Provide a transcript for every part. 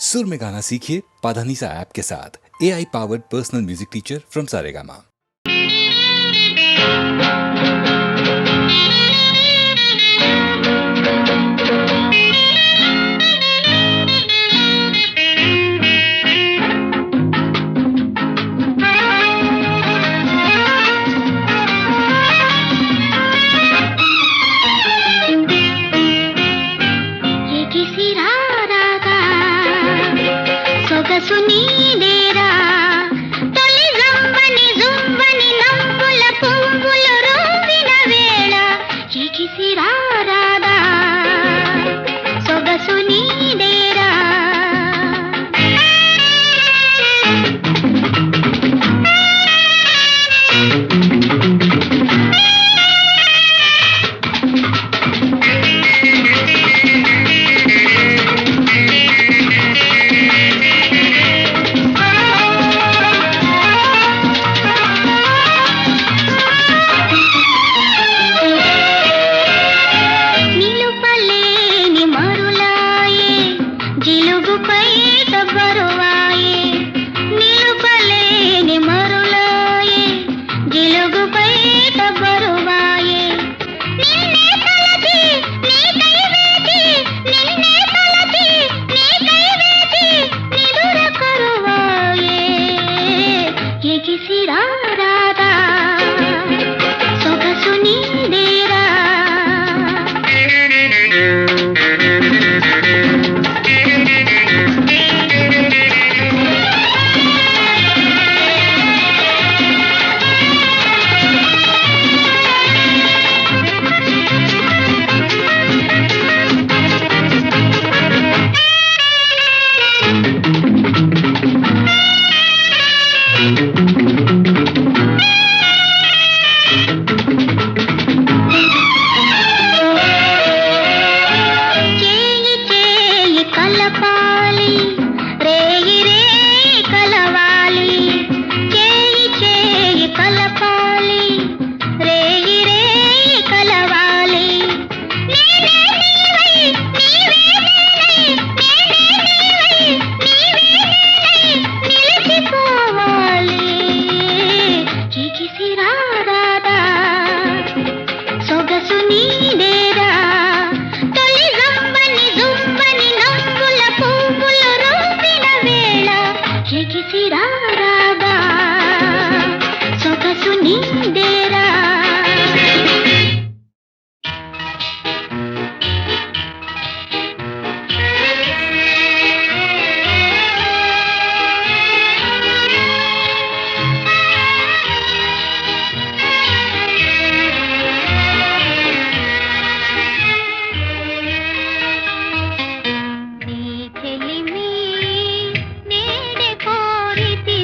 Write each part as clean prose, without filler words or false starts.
सुर में गाना सीखिए पाधानीसा ऐप के साथ। AI powered personal music teacher from Saregama. नी खेली में नेड़े कोरिती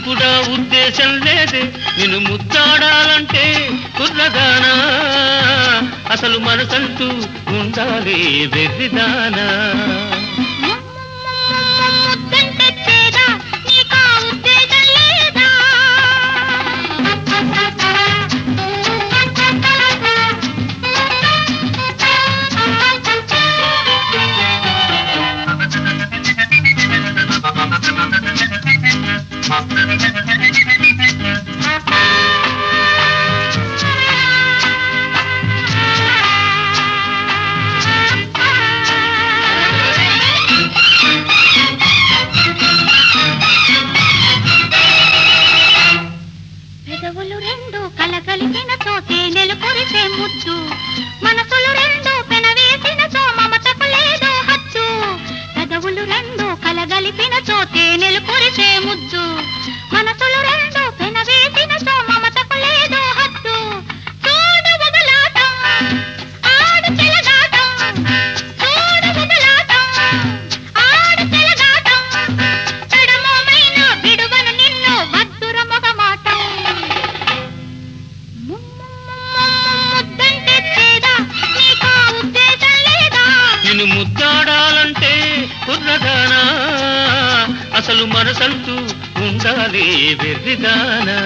ఇప్పుడా ఉద్దేశం లేదే నిన్ను ముద్దాడాలంటే కుర్రదానా అసలు మనసంటూ ఉండాలి వెర్రిదానా ముద్దాడాలంటే కుర్రదానా అసలు మనసంటూ ఉండాలి వెర్రిదానా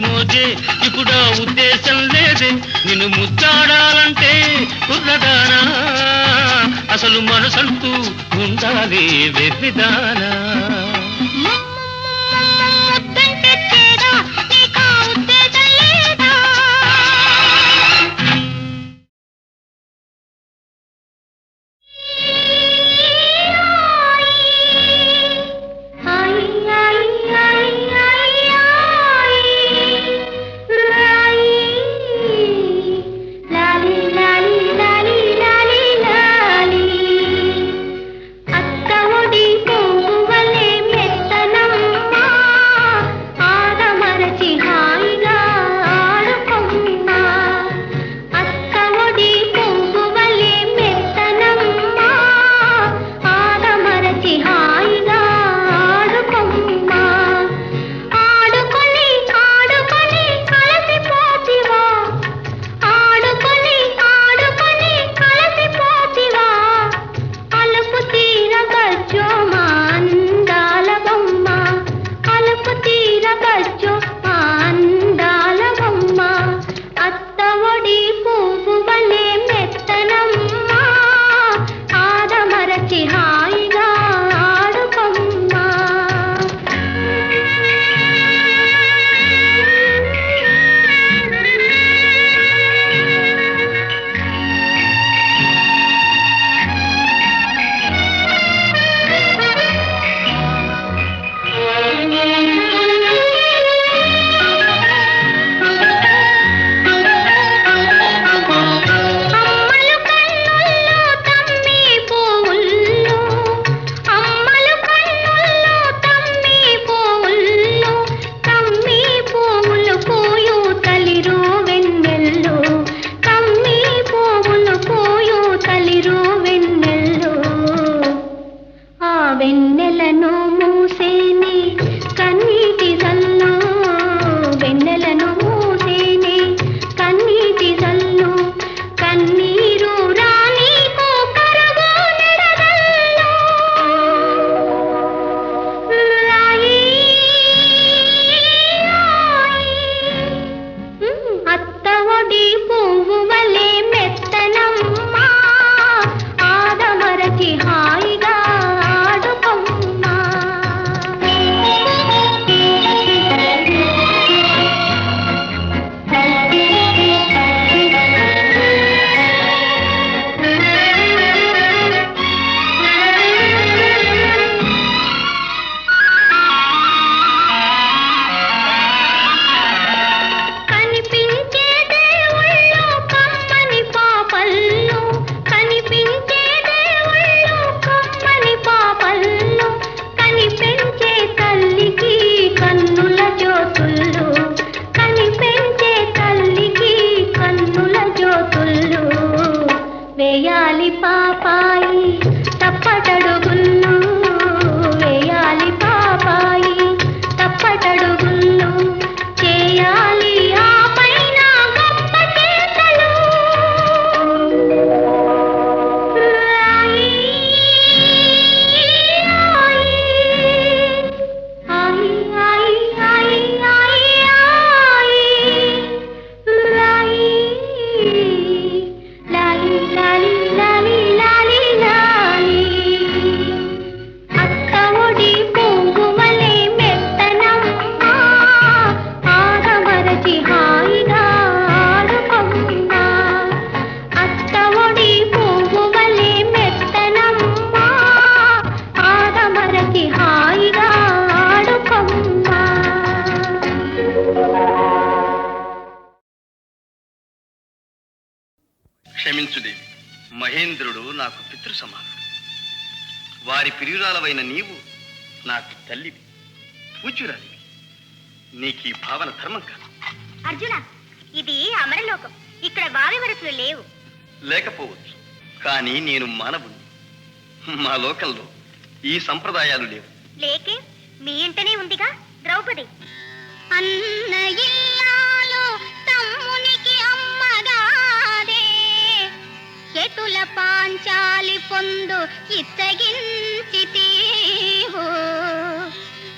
మోజే ఇప్పుడా ఉద్దేశం లేదే నిన్ను ముద్దాడాలంటే కుర్రదానా అసలు మనసంటూ ఉండాలి వెర్రిదానా మహేంద్రుడు నాకు పితృ సమానం. వారి ప్రియురాలవైన నీవు నాకు తల్లివి, పూజ్యురాలివి. నీకు ఈ భావన ధర్మం కాదు. అర్జున, ఇది అమరలోకం. ఇక్కడ వావి వరసలు లేవు. లేకపోవచ్చు, కానీ నేను మానవుణ్ణి. మా లోకంలో ఈ సంప్రదాయాలు లేవు. లేకే మీ ఇంటనే ఉందిగా ద్రౌపది. అన్న ఇల్లాలు తమ్మునికి అమ్మగాదే, ఎటుల పాంచాలి పొందు ఇచ్చగించితీవు.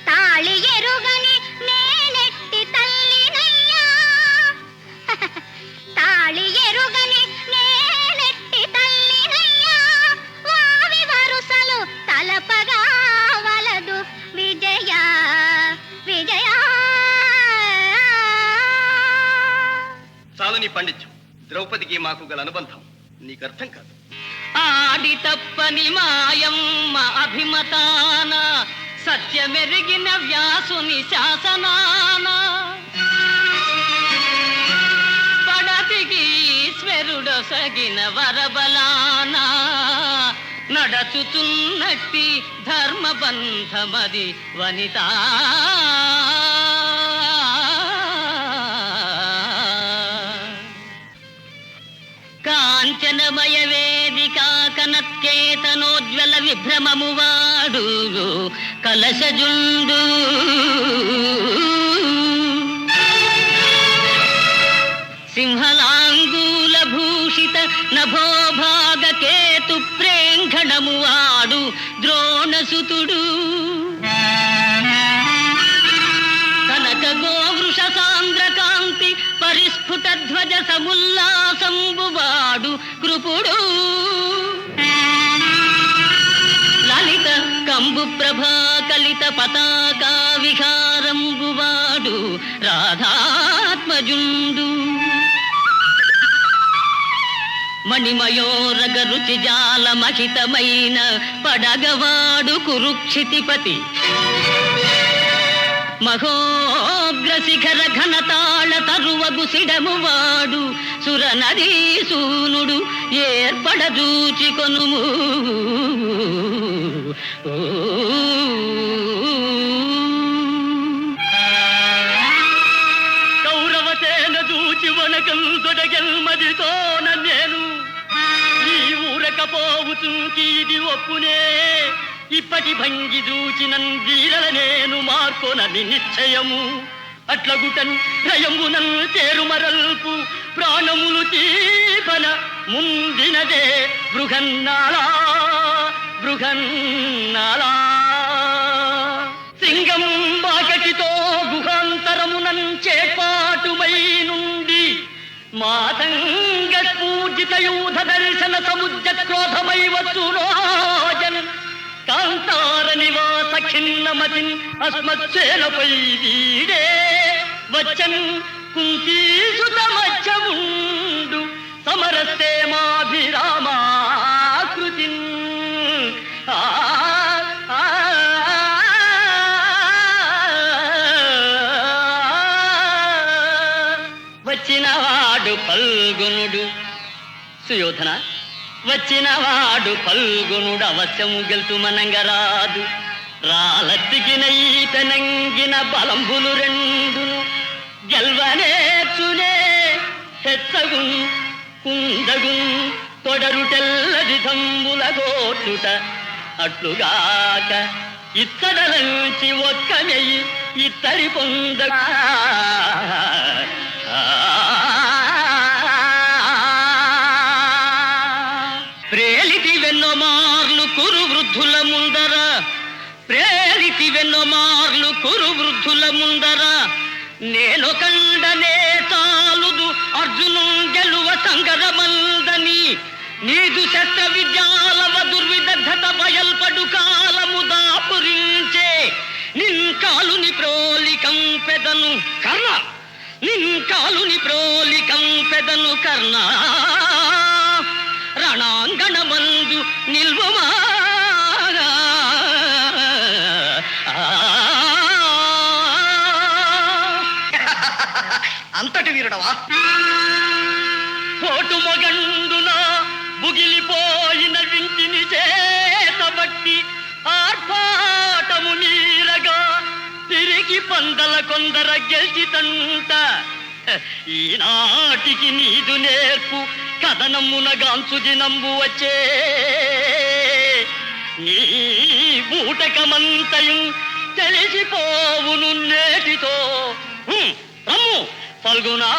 తాళి ఎరుగని నేనెట్టి తల్లినయ్యా, తాళి ఎరుగని నేనెట్టి తల్లినయ్యా. వావి వరుసలు తలపగా వలదు విజయ విజయ. చాలు నీ పండిత్యం. ద్రౌపదికి మాకు గల అనుబంధం నీకు అర్థం కాదు. ఆడి తప్పని మాయమ్మ అభిమతాన, సత్యమెరిగిన వ్యాసుని శాసనాన, పడతికి ఈశ్వరుడొసగిన వరబలాన, నడచుతున్నట్టి ధర్మబంధమది వనిత. కాంచనమయ వేదిక కనత్కేతనోజ్వల విభ్రమము వాడు కలశజుండు. సింహలాంగూల భూషిత నభోభాగ కేతు ప్రేంఘణము వాడు ద్రోణసుతుడు. కనక గోవృష సాంద్రకాంతి పరిస్ఫుట ధ్వజ సముల్లాసంబువాడు కృపుడు. లలిత కంబు ప్రభా కలిత పతాకా విహారంబువాడు రాధాత్మజుండు. మణిమయోరగ రుచి జాల మహితమైన పడగవాడు కురుక్షితిపతి. మహోగ్రశిఖర ఘనతాళ తరువగు సిడమువాడు సురనరీసూనుడు ఏర్పడజూచి కొనుము. కౌరవసేన జూచి వనకం తొడగెల్మదితోన నేను ఈ ఊరకపోవుచుంకి ఇది ఒప్పునే. ఇప్పటి భంగి చూచినన్ వీరల నేను మార్కొనని నిశ్చయము. అట్లగుటన్ రయమునన్ తేరుమరల్పు ప్రాణములు తీపన ముందినదే బృహన్నాళా బృహన్నాళా. సింగం బాకటితో గుహాంతరమునన్ చేపాటుమై నుండి మాతంగ పూజిత యూధ దర్శన సముద్ర క్రోధమై వచ్చురోజన్. కాంతార నివాస ఖిన్నమతిన్ అస్మత్సేనపై వీడే వచ్చన్. కుంతీసుత మధ్యముండు సమరస్తే మాభిరామాకృతిన్. వచ్చినవాడు ఫల్గునుడు. సుయోధన, వచ్చినవాడు ఫల్గునుడు అవశ్యము గెలుతు మనంగరాదు. రాలత్తికిన ఈతనంగిన బలంబులు రెండును గెల్వనేర్చునే. హెచ్చగున్ కుందగున్ తొడరుటెల్లది దంబుల గోచుట. అట్లుగాక ఇత్తడలంచి ఒక్కమెయి ఇత్తడి పొందగా. ప్రేలిటి వెన్నో మార్లు కురు వృద్ధుల ముందర, ప్రేలిటి వెన్నో మార్లు కురు వృద్ధుల ముందర. నేను కండనే చాలుదు అర్జును గెలువ సంగరమందని. నీదు శస్త్ర విద్యాలవ దుర్విదగ్ధత బయల్పడు కాలము దాపురించే. నిన్ కాలుని ప్రోలికం పెదను కర్ణ, నిన్ కాలుని ప్రోలికం పెదను కర్ణ. రణాంగణమందు నిల్వమా. అంతటి వీరుడవా? కోటు మొగండున ముగిలిపోయిన వింటిని చేతబట్టి ఆర్భాటము మీరగా తిరిగి పందల కొందర గెలిచితంట. ఈనాటికి నీదు నేర్పు కథనమున గాంచు దినంబు వచ్చే. నీ బూటకమంతయం తెలిసిపోవును నేటితో. రమ్ము ఫల్గునా.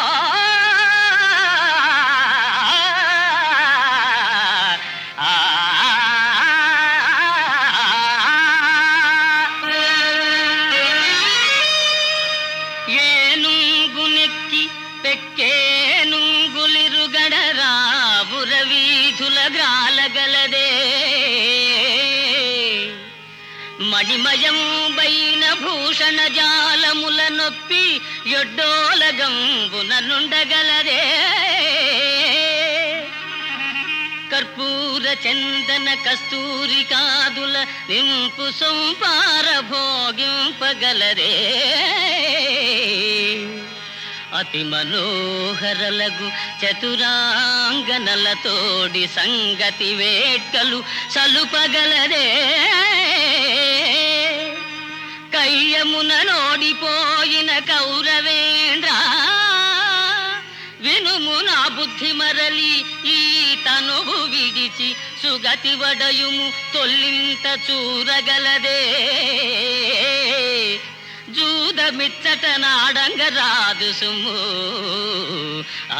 ఏనుంగునెక్కి పెక్కేనుంగులిరుగడరాబుర వీధుల గ్రాలగలదే. మణిమయం బైన భూషణ జాలముల నొప్పి ఎడ్డోలగంబున నుండగలదే. కర్పూర చందన కస్తూరి కాదుల నింపు సొంపార భోగింపగలరే. అతి మనోహరలగు చతురాంగనలతోడి సంగతి వేట్కలు సలుపగలరే. కయ్యమున నోడిపోయిన కౌరవేంద్ర వినుము నా బుద్ధి మరలి ఈ తనువు విడిచి సుగతి వడయుము తొల్లింత చూరగలదే. జూదమిచ్చట నాడంగ రాదు సుము. ఆ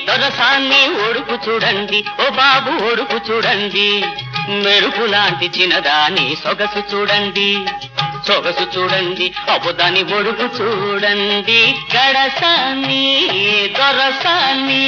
దొరసాన్ని ఒడుపు చూడండి ఓ బాబు ఒడుపు చూడండి. మెరుపు లాంటి చిన్నదాని సొగసు చూడండి. సొగసు చూడండి అబ్బుదాని ఒడుపు చూడండి. గడసాన్ని దొరసాన్ని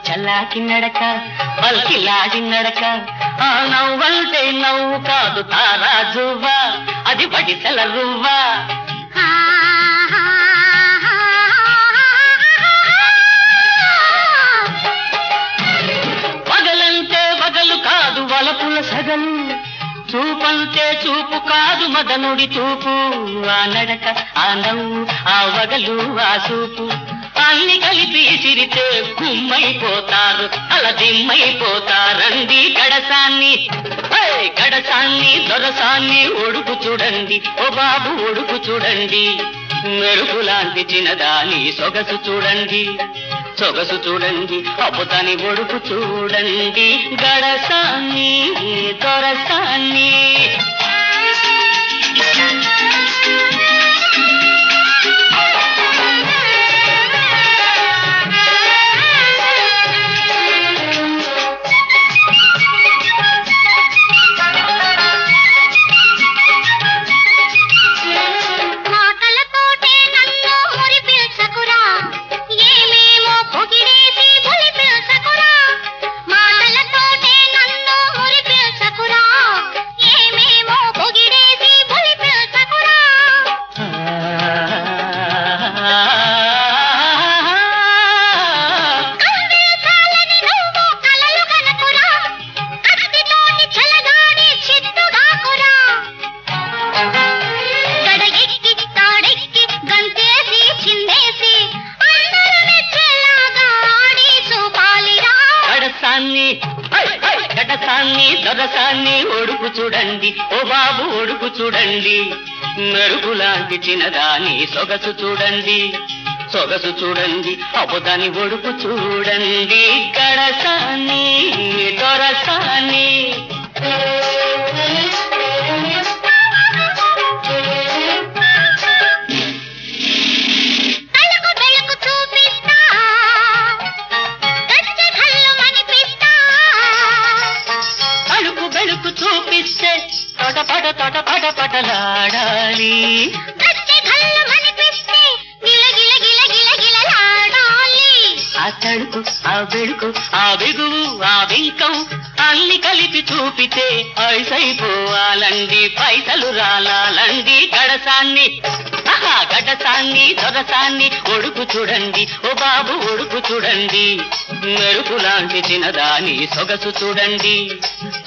చల్లాకి నడక పల్కిలాడి నడక. ఆ నవ్వంటే నవ్వు కాదు తారాజువ్వా, అది పడిసెల రువ్వా. పగలంటే పగలు కాదు వలపుల సగలు. చూపంటే చూపు కాదు మదనుడి చూపు. ఆ నడక ఆ నవ్వు ఆ వగలు ఆ చూపు అన్ని కలిపి సిరితే గుమ్మైపోతారు అలా దిమ్మైపోతారండి. గడసాన్ని గడసాన్ని దొరసాన్ని ఒడుపు చూడండి ఓ బాబు ఒడుపు చూడండి. మెరుపు లాంటి చిన్నదాని సొగసు చూడండి. సొగసు చూడండి అబ్బుతాని ఒడుపు చూడండి. గడసాన్ని దొరసాన్ని ఏ దొరసాన్ని ఒడుపు చూడండి ఓ బాబు ఒడుపు చూడండి మెరుగులాంటి చిన్నదాని సొగసు చూడండి సొగసు చూడండి అబుదాని ఒడుపు చూడండి గడసాన్ని దొరసాన్ని చూపిస్తే తొట పటలాడాలి ఆ తడుకు ఆ వెడుకు ఆ బిగువు ఆ బింకం అల్లి కలిపి చూపితే ఐసైపోవాలండి పైసలు రాలాలండి గడసాన్ని గడసాన్ని దొరసాన్ని ఒడుకు చూడండి ఓ బాబు ఒడుకు చూడండి మెరుపు లాంటి చిన్నదాని సొగసు చూడండి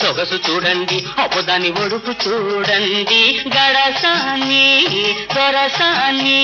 సొగసు చూడండి అప్పుదాని ఒడుకు చూడండి గడసాన్ని దొరసాన్ని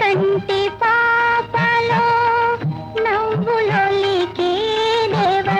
కంటి పాపలో నవ్వులొలికే దేవ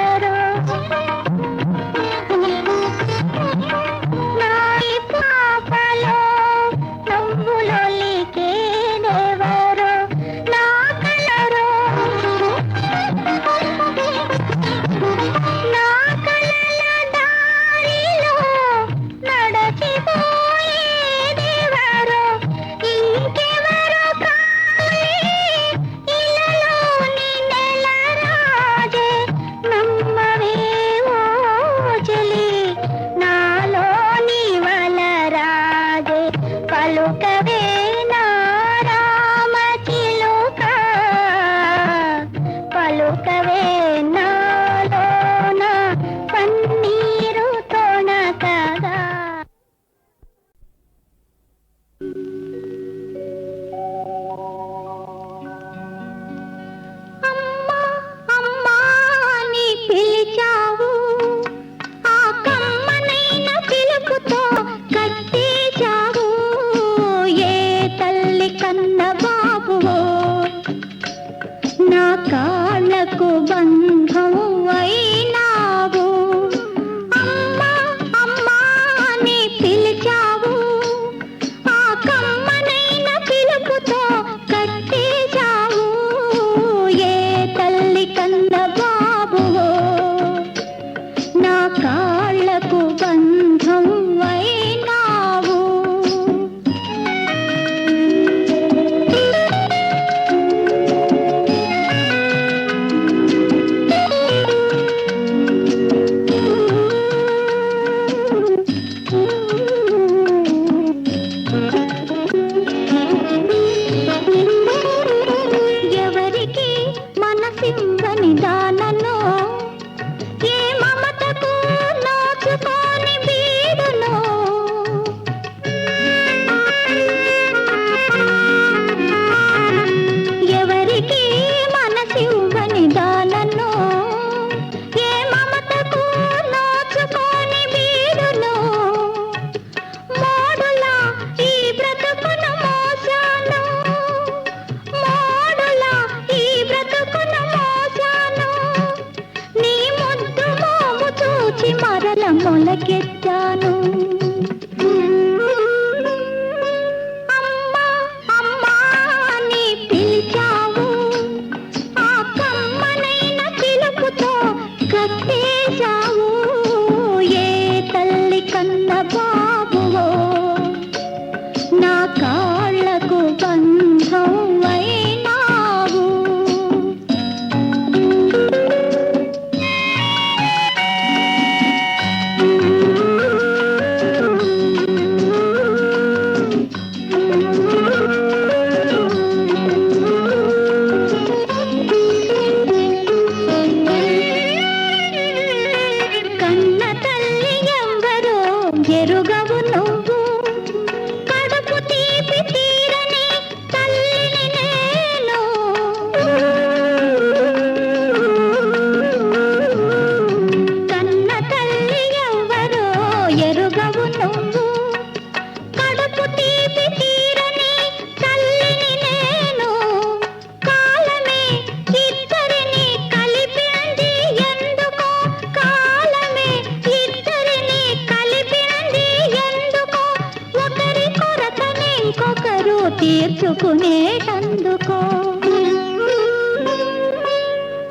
చేరుకునేటందుకో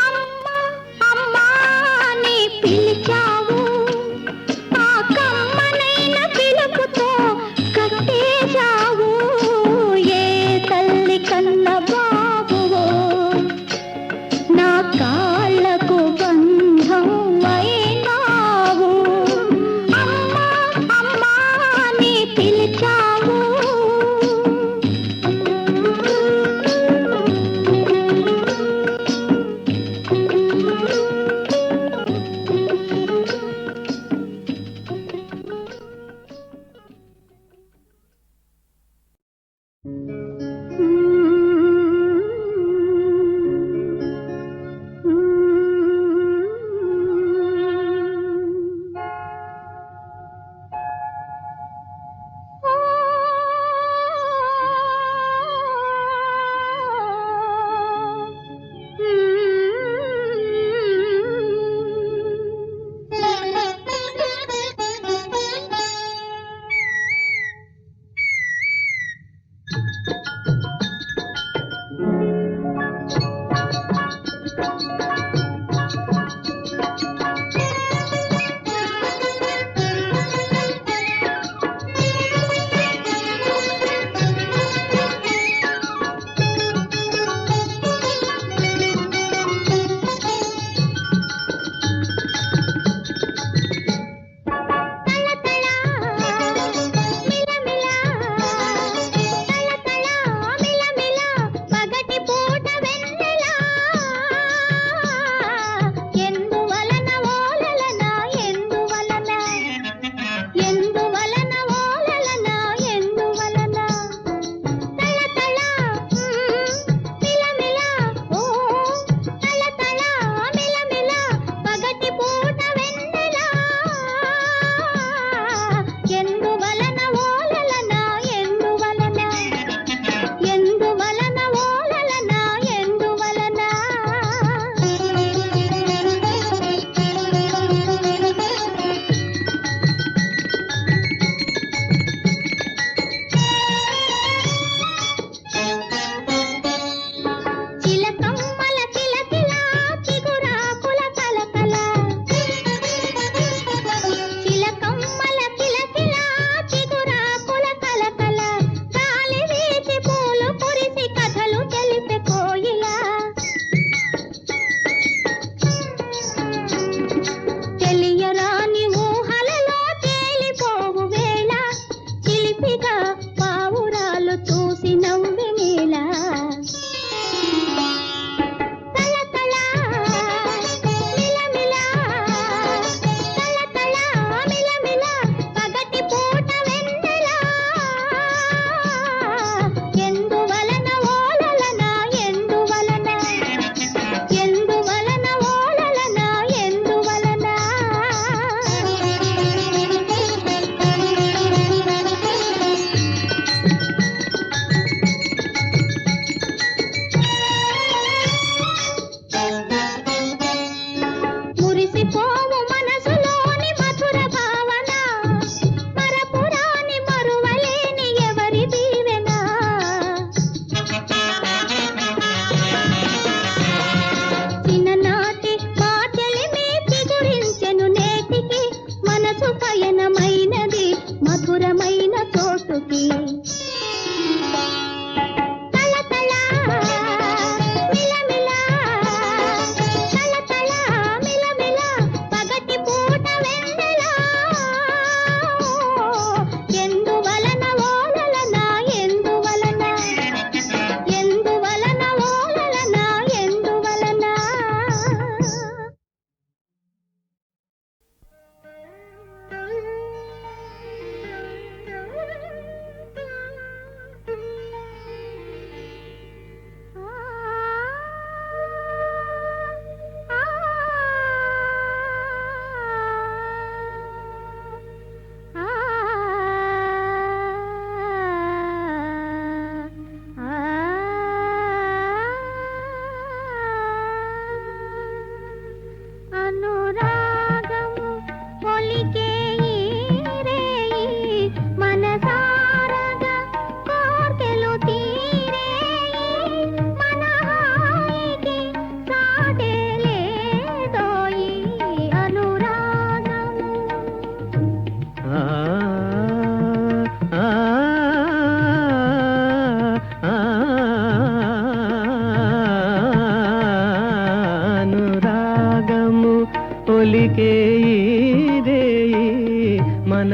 అమ్మా అమ్మా నీ పిలిచావు ఆ కమ్మనైన పిలుపుతో కట్టేశావు ఏ తల్లి కన్న బాబువో నా కాళ్ళకు బంధం అయినావు అమ్మా అమ్మా నీ పిలిచావు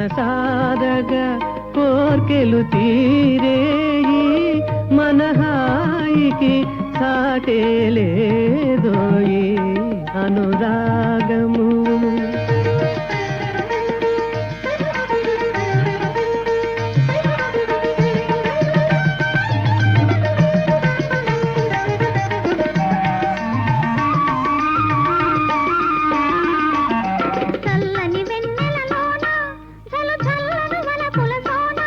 మనసాదగా కోర్కెలు తీరేయి మన హాయికి సాటే లేదోయి అనురాగము చల్లని వెన్నెలలోన చలు చల్లను వలపుల సోన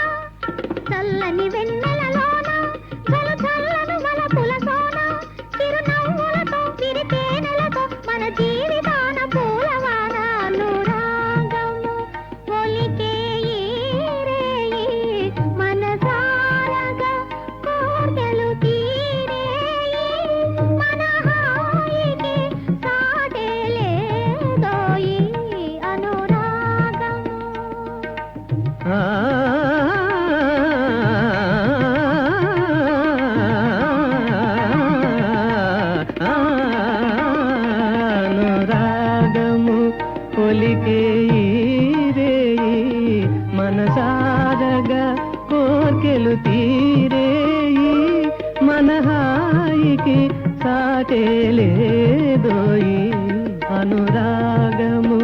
చల్లని వెన్నెలలోన చలు చల్లను వలపుల సోన చిరునవ్వులతో చిరుతేనెలతో మన జీవితాన పూలవాన అనురాగము ఒలికే ఈ రేయి మనసారగా కోర్కెలు తీరేయి మన హాయికి సాటే లేదోయి అనురాగము అనురాగము ఒలికే ఈ రేయి మనసారగా కోర్కెలు తీరేయి మన హాయికి సాటే లేదోయి అనురాగము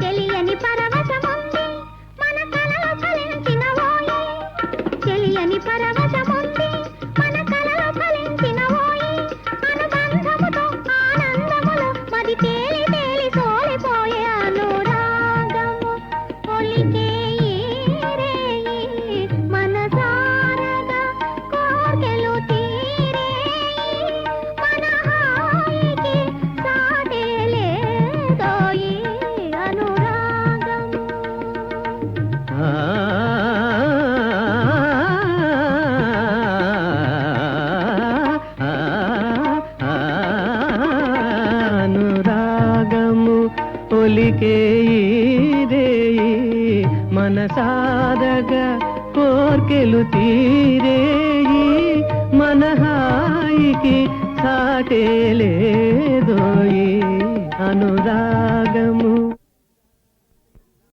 తెలియని పరవశముంది మన కలలో ఫలించిన ఓయి తెలియని పరవశముంది మన కలలో ఫలించిన ఓయి అనుబంధముతో ఆనందములో మది తేలి తేలి సోలిపోయే అనురాగము ఒలికే ఈ రేయి మనసారగా కోర్కెలు తీరేయి మన హాయికి సాటే లేదోయి అనురాగము అనురాగము ఒలికే ఈ రేయి మనసాదగా కోర్కెలు తీరేయి మన హాయికి సాటే లేదోయి అనురాగము